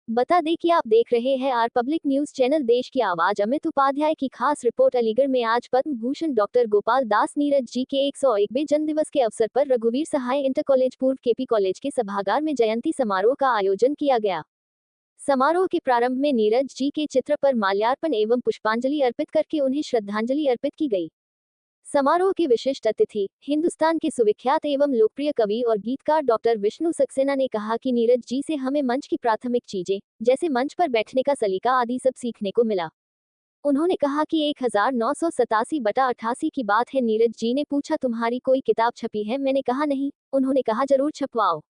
बता दें कि आप देख रहे हैं आर पब्लिक न्यूज चैनल देश की आवाज। अमित उपाध्याय की खास रिपोर्ट। अलीगढ़ में आज पद्म भूषण डॉक्टर गोपाल दास नीरज जी के 101वें जन्मदिवस के अवसर पर रघुवीर सहाय इंटर कॉलेज पूर्व केपी कॉलेज के सभागार में जयंती समारोह का आयोजन किया गया। समारोह के प्रारंभ में नीरज जी के चित्र पर माल्यार्पण एवं पुष्पांजलि अर्पित करके उन्हें श्रद्धांजलि अर्पित की गई। समारोह के विशिष्ट अतिथि हिंदुस्तान के सुविख्यात एवं लोकप्रिय कवि और गीतकार डॉक्टर विष्णु सक्सेना ने कहा कि नीरज जी से हमें मंच की प्राथमिक चीजें जैसे मंच पर बैठने का सलीका आदि सब सीखने को मिला। उन्होंने कहा कि 1987/88 की बात है। नीरज जी ने पूछा तुम्हारी कोई किताब छपी है? मैंने कहा नहीं। उन्होंने कहा जरूर छपवाओ।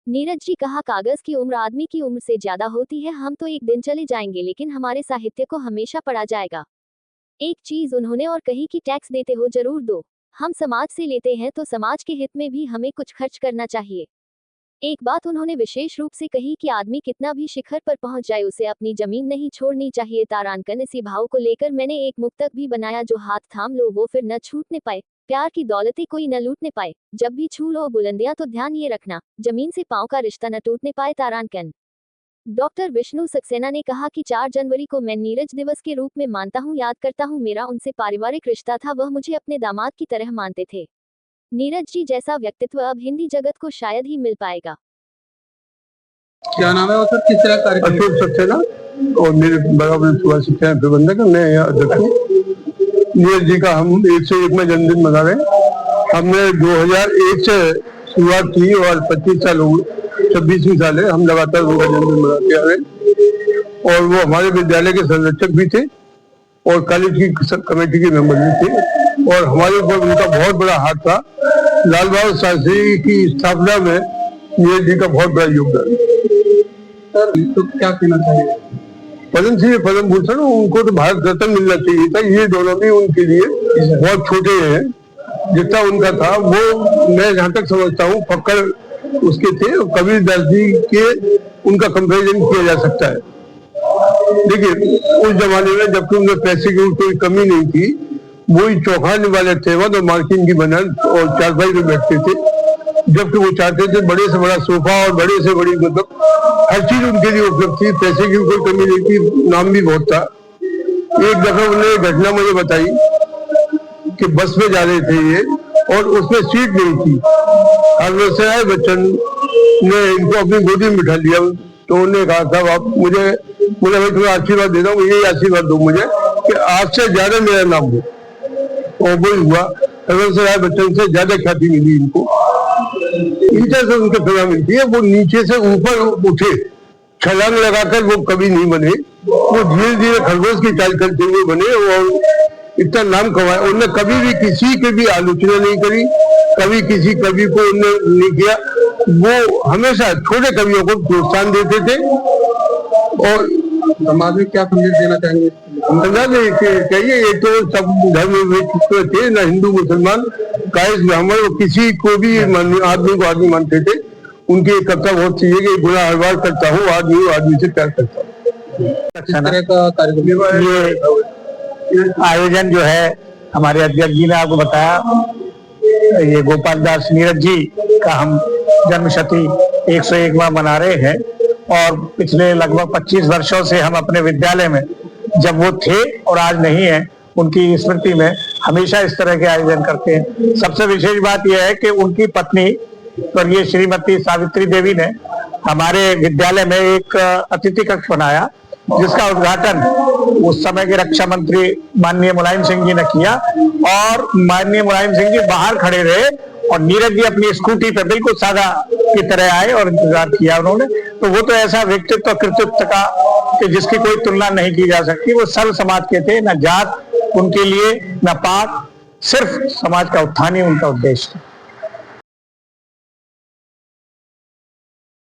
नीरज जी कहा कागज की उम्र आदमी की उम्र से ज्यादा होती है। हम तो एक दिन चले जाएंगे लेकिन हमारे साहित्य को हमेशा पढ़ा जाएगा। एक चीज उन्होंने और कही कि टैक्स देते हो जरूर दो, हम समाज से लेते हैं तो समाज के हित में भी हमें कुछ खर्च करना चाहिए। एक बात उन्होंने विशेष रूप से कही कि आदमी कितना भी शिखर पर पहुंच जाए उसे अपनी जमीन नहीं छोड़नी चाहिए। तारांकन इसी भाव को लेकर मैंने एक मुक्तक भी बनाया जो हाथ थाम लो वो फिर न छूटने पाए, प्यार की दौलतें कोई न लूटने पाए, जब भी छू लो बुलंदियां तो ध्यान ये रखना जमीन से पांव का रिश्ता न टूटने पाए। तारांकन। डॉक्टर विष्णु सक्सेना ने कहा कि 4 जनवरी को मैं नीरज दिवस के रूप में मानता हूं, याद करता हूं। मेरा उनसे पारिवारिक रिश्ता था, वह मुझे अपने दामाद की तरह मानते थे। नीरज जी जैसा व्यक्तित्व अब हिंदी जगत को शायद ही मिल पाएगा। क्या नाम है और किस तरह कार्यक्रम? अशोक सक्सेना और मेरे बराबर शिक्षा प्रबंधक, मैं यहाँ अध्यक्ष हूँ। नीरज जी का हम 101वां जन्मदिन मना रहे हैं। हमने 2001 से शुरुआत की और 25 साल हो गए, 26वीं साल है। हम लगातार उनका जन्मदिन मनाते आ रहे हैं और वो हमारे विद्यालय के संरक्षक भी थे और कॉलेज की कमेटी के मेंबर भी थे और हमारे ऊपर उनका बहुत बड़ा हाथ था। लाल बहादुर शास्त्री की स्थापना में नीरज जी का बहुत बड़ा योगदान। तो क्या कहना चाहिए? पद्मश्री पद्म भूषण उनको तो भारत रत्न मिलना चाहिए था। ये दोनों भी उनके लिए बहुत छोटे हैं। जितना उनका था वो मैं जहाँ तक समझता हूँ फक्कर उसके थे। कबीरदास जी के उनका कंपैरिजन किया जा सकता है। देखिए उस जमाने में जबकि उनके पैसे की कोई कमी नहीं थी, वही चौखाने वाले थे वह तो मार्किन की बनल और चारपाई में बैठते थे। जबकि वो चाहते थे बड़े से बड़ा सोफा और बड़े से बड़ी मतलब हर चीज उनके लिए उपलब्ध थी। पैसे की कोई कमी नहीं थी, नाम भी बहुत था। एक दफा उन्होंने घटना मुझे बताई कि बस में जा रहे थे ये और उसमें सीट नहीं थी। हरवंश बच्चन ने इनको अपनी गोदी में बिठा लिया तो उन्होंने कहा था आप मुझे भाई तुम्हें आशीर्वाद देता हूँ, यही आशीर्वाद दो मुझे कि आज से ज्यादा मेरा नाम हो। और वही हुआ, हरवंश बच्चन से ज्यादा ख्याति मिली इनको। नीचे से उनके प्रेरणा मिलती है। वो नीचे से ऊपर उठे, छलांग लगाकर वो कभी नहीं बने। वो धीरे धीरे खरगोश की चाल करते हुए बने और इतना नाम कमाया। उन्होंने कभी भी किसी की भी आलोचना नहीं करी, कभी किसी कवि को उन्होंने नहीं किया। वो हमेशा छोटे कवियों को प्रोत्साहन देते थे। और समाज में क्या संदेश देना चाहेंगे? कहिए ये तो सब धर्म थे, न हिंदू मुसलमान कायस ब्राह्मण, किसी को भी आदमी को आदमी मानते थे। उनकी एक कविता बहुत सी है कि गुनाह हर बार करता हूँ, आदमी से प्यार करता हूँ। किस तरह का कार्यक्रम? ये आयोजन जो है हमारे अध्यक्ष जी ने आपको बताया, ये गोपाल दास नीरज जी का हम जन्मशती 101वां मना रहे हैं और पिछले लगभग 25 वर्षों से हम अपने विद्यालय में जब वो थे और आज नहीं है उनकी स्मृति में हमेशा इस तरह के आयोजन करते हैं। सबसे विशेष बात यह है कि उनकी पत्नी स्वर्गीय श्रीमती सावित्री देवी ने हमारे विद्यालय में एक अतिथि कक्ष बनाया जिसका उद्घाटन उस समय के रक्षा मंत्री माननीय मुलायम सिंह जी ने किया और माननीय मुलायम सिंह जी बाहर खड़े रहे और नीरज जी अपनी स्कूटी पर बिल्कुल सादा की तरह आए और इंतजार किया उन्होंने। तो वो तो ऐसा व्यक्तित्व कृतित्व का कि जिसकी कोई तुलना नहीं की जा सकती। वो सर्व समाज के थे, न जात उनके लिए न पात, सिर्फ समाज का उत्थान ही उनका उद्देश्य था।